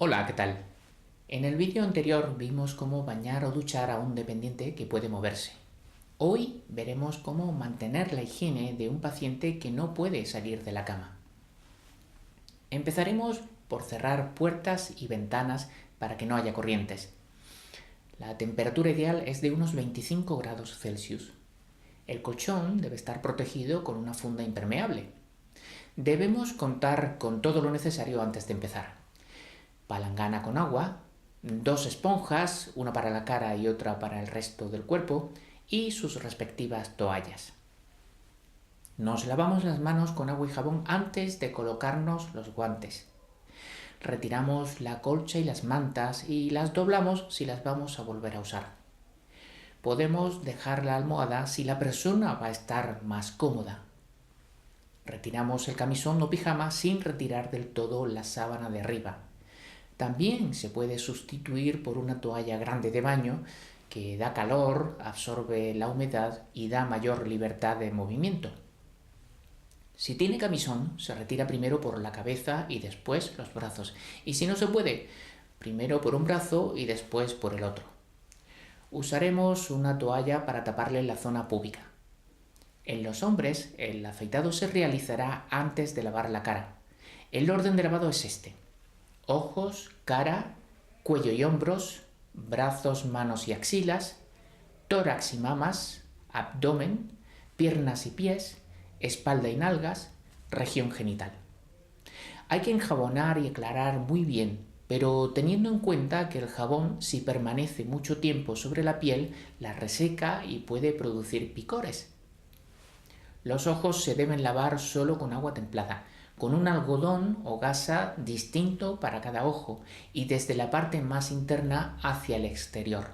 Hola, ¿qué tal? En el vídeo anterior vimos cómo bañar o duchar a un dependiente que puede moverse. Hoy veremos cómo mantener la higiene de un paciente que no puede salir de la cama. Empezaremos por cerrar puertas y ventanas para que no haya corrientes. La temperatura ideal es de unos 25 grados Celsius. El colchón debe estar protegido con una funda impermeable. Debemos contar con todo lo necesario antes de empezar: palangana con agua, 2 esponjas, una para la cara y otra para el resto del cuerpo, y sus respectivas toallas. Nos lavamos las manos con agua y jabón antes de colocarnos los guantes. Retiramos la colcha y las mantas y las doblamos si las vamos a volver a usar. Podemos dejar la almohada si la persona va a estar más cómoda. Retiramos el camisón o pijama sin retirar del todo la sábana de arriba. También se puede sustituir por una toalla grande de baño que da calor, absorbe la humedad y da mayor libertad de movimiento. Si tiene camisón, se retira primero por la cabeza y después los brazos. Y si no se puede, primero por un brazo y después por el otro. Usaremos una toalla para taparle la zona púbica. En los hombres, el afeitado se realizará antes de lavar la cara. El orden de lavado es este: ojos, cara, cuello y hombros, brazos, manos y axilas, tórax y mamas, abdomen, piernas y pies, espalda y nalgas, región genital. Hay que enjabonar y aclarar muy bien, pero teniendo en cuenta que el jabón, si permanece mucho tiempo sobre la piel, la reseca y puede producir picores. Los ojos se deben lavar solo con agua templada, con un algodón o gasa distinto para cada ojo y desde la parte más interna hacia el exterior.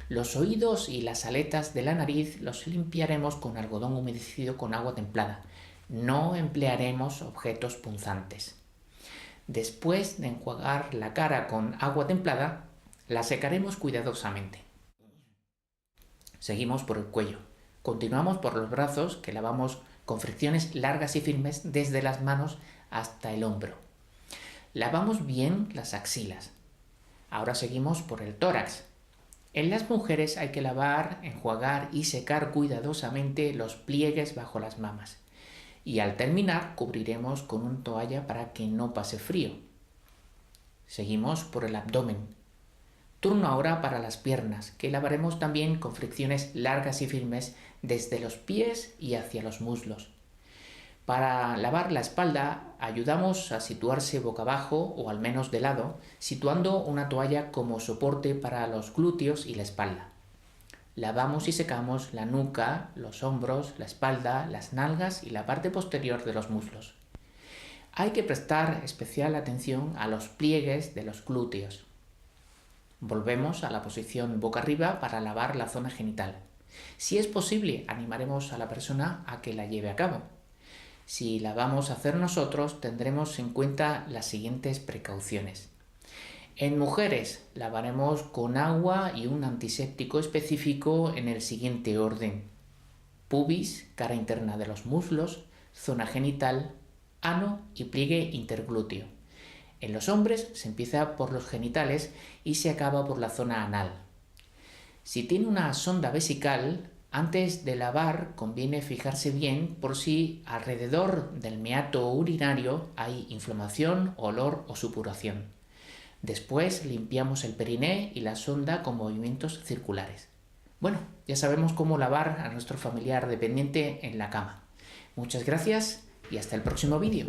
Los oídos y las aletas de la nariz los limpiaremos con algodón humedecido con agua templada. No emplearemos objetos punzantes. Después de enjuagar la cara con agua templada, la secaremos cuidadosamente. Seguimos por el cuello. Continuamos por los brazos, que lavamos con fricciones largas y firmes desde las manos hasta el hombro. Lavamos bien las axilas. Ahora seguimos por el tórax. En las mujeres hay que lavar, enjuagar y secar cuidadosamente los pliegues bajo las mamas. Y al terminar cubriremos con una toalla para que no pase frío. Seguimos por el abdomen. Turno ahora para las piernas, que lavaremos también con fricciones largas y firmes desde los pies y hacia los muslos. Para lavar la espalda, ayudamos a situarse boca abajo o al menos de lado, situando una toalla como soporte para los glúteos y la espalda. Lavamos y secamos la nuca, los hombros, la espalda, las nalgas y la parte posterior de los muslos. Hay que prestar especial atención a los pliegues de los glúteos. Volvemos a la posición boca arriba para lavar la zona genital. Si es posible, animaremos a la persona a que la lleve a cabo. Si la vamos a hacer nosotros, tendremos en cuenta las siguientes precauciones. En mujeres, lavaremos con agua y un antiséptico específico en el siguiente orden: pubis, cara interna de los muslos, zona genital, ano y pliegue interglúteo. En los hombres se empieza por los genitales y se acaba por la zona anal. Si tiene una sonda vesical, antes de lavar conviene fijarse bien por si alrededor del meato urinario hay inflamación, olor o supuración. Después limpiamos el periné y la sonda con movimientos circulares. Bueno, ya sabemos cómo lavar a nuestro familiar dependiente en la cama. Muchas gracias y hasta el próximo vídeo.